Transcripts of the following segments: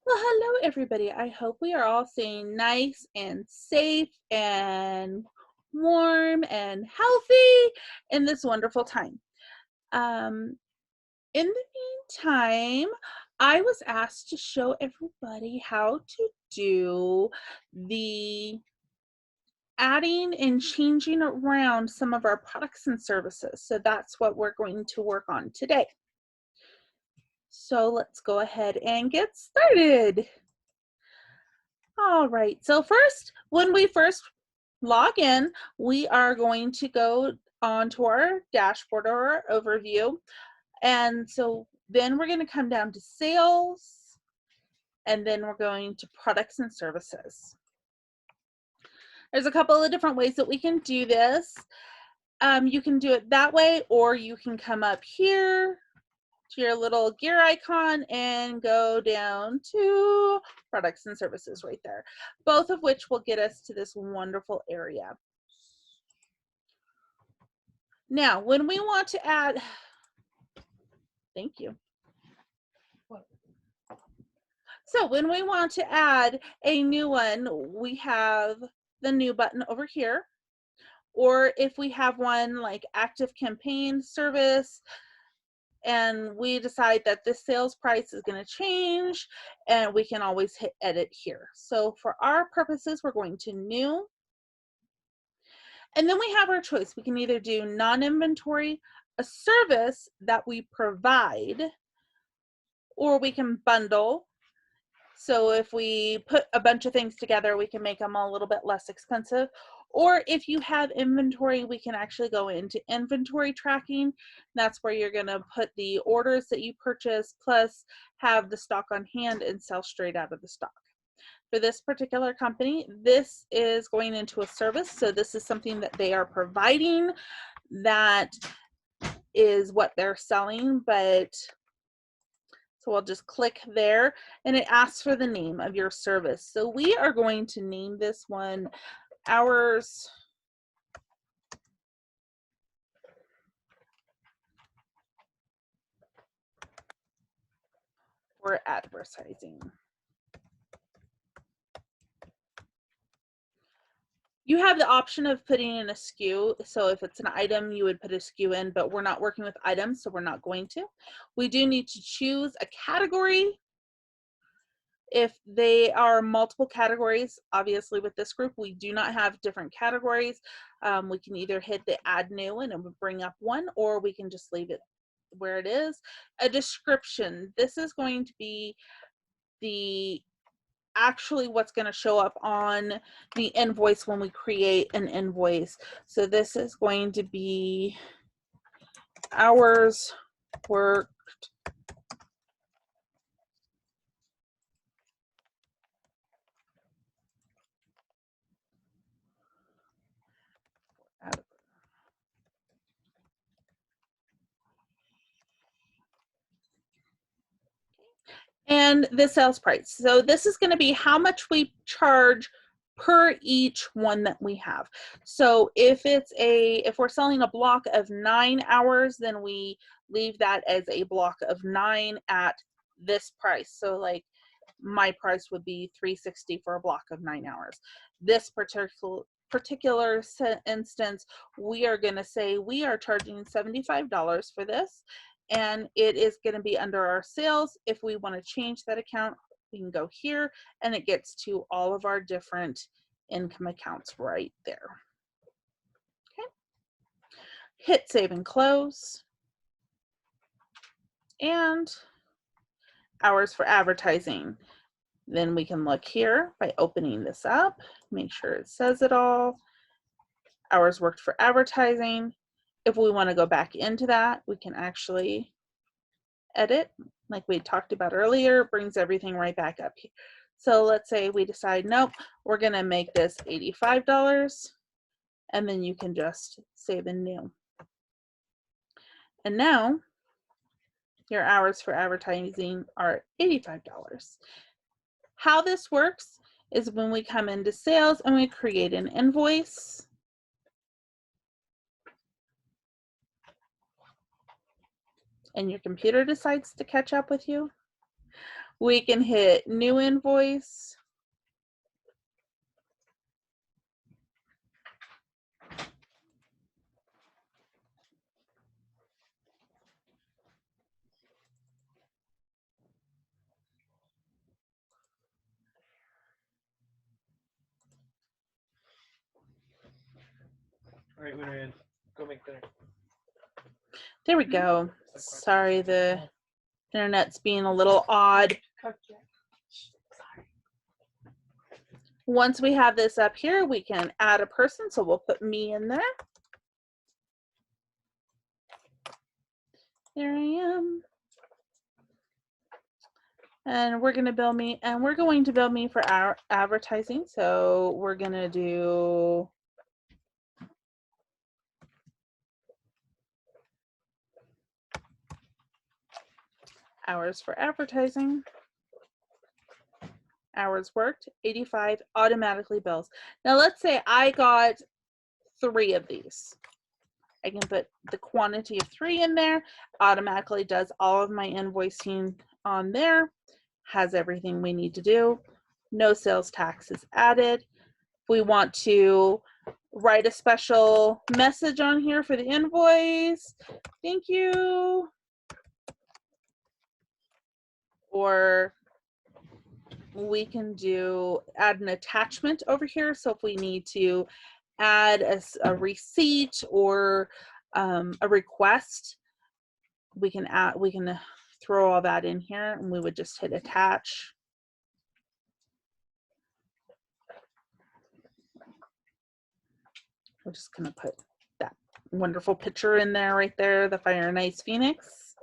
Well, hello everybody. I hope we are all staying nice and safe and warm and healthy in this wonderful time. Um, in the meantime, I was asked to show everybody how to do the adding and changing around some of our products and services. So that's what we're going to work on today. So let's go ahead and get started. All right, so when we first log in, we are going to go onto our dashboard or our overview. And so then we're going to come down to sales, and then we're going to products and services. There's a couple of different ways that we can do this. You can do it that way, or you can come up here to your little gear icon and go down to products and services right there, both of which will get us to this wonderful area. Now, when we want to add, thank you. So when we want to add a new one, we have the new button over here. Or if we have one like active campaign service, and we decide that this sales price is going to change, and we can always hit edit here. So for our purposes, we're going to new. And then we have our choice. We can either do non-inventory, a service that we provide, or we can bundle. So if we put a bunch of things together, we can make them a little bit less expensive. Or if you have inventory, we can actually go into inventory tracking. That's where you're going to put the orders that you purchase, plus have the stock on hand and sell straight out of the stock. For this particular company, this is going into a service. So this is something that they are providing, that is what they're selling. But so we'll just click there, and it asks for the name of your service. So we are going to name this one Hours for Advertising. You have the option of putting in a SKU. So if it's an item, you would put a SKU in, but we're not working with items, so we're not going to. We do need to choose a category. If they are multiple categories, obviously with this group, we do not have different categories. We can either hit the add new and it would bring up one, or we can just leave it where it is. A description. This is going to be actually what's going to show up on the invoice when we create an invoice. So this is going to be hours worked and the sales price. So this is going to be how much we charge per each one that we have. So if we're selling a block of 9 hours, then we leave that as a block of 9 at this price. So like my price would be $360 for a block of 9 hours. This particular instance, we are going to say we are charging $75 for this, and it is going to be under our sales. If we want to change that account, we can go here, and it gets to all of our different income accounts right there. Okay. Hit save and close. And hours for advertising. Then we can look here by opening this up, make sure it says it all. Hours worked for advertising. If we want to go back into that, we can actually edit, like we talked about earlier, brings everything right back up here. So let's say we decide, nope, we're going to make this $85, and then you can just save and new. And now your hours for advertising are $85. How this works is when we come into sales and we create an invoice. And your computer decides to catch up with you. We can hit new invoice. All right, Winrin, go make dinner. There we go. Sorry, the internet's being a little odd. Once we have this up here, we can add a person. So we'll put me in there. There I am. And we're going to bill me, and we're going to bill me for our advertising. So we're going to do hours for advertising. Hours worked, 85, automatically bills. Now let's say I got 3 of these. I can put the quantity of 3 in there, automatically does all of my invoicing on there, has everything we need to do. No sales tax is added. If we want to write a special message on here for the invoice, thank you, or we can add an attachment over here. So if we need to add a receipt or a request, we can throw all that in here, and we would just hit attach. We're just gonna put that wonderful picture in there right there, the Fire and Ice Phoenix.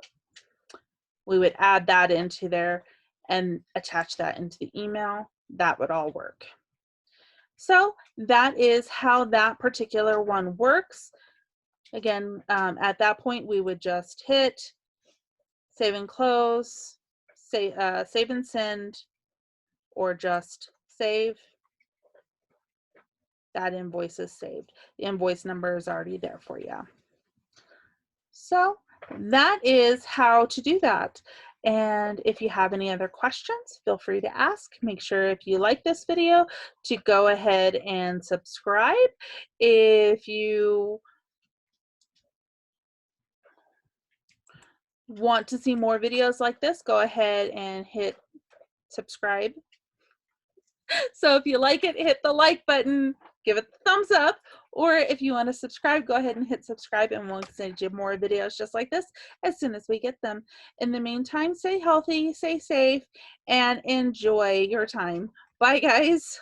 We would add that into there and attach that into the email. That would all work. So that is how that particular one works. Again, at that point, we would just hit save and close, save and send, or just save. That invoice is saved. The invoice number is already there for you. So that is how to do that. And if you have any other questions, feel free to ask. Make sure if you like this video to go ahead and subscribe. If you want to see more videos like this, go ahead and hit subscribe. So if you like it, hit the like button, give it the thumbs up, or if you want to subscribe, go ahead and hit subscribe, and we'll send you more videos just like this as soon as we get them. In the meantime, stay healthy, stay safe, and enjoy your time. Bye, guys.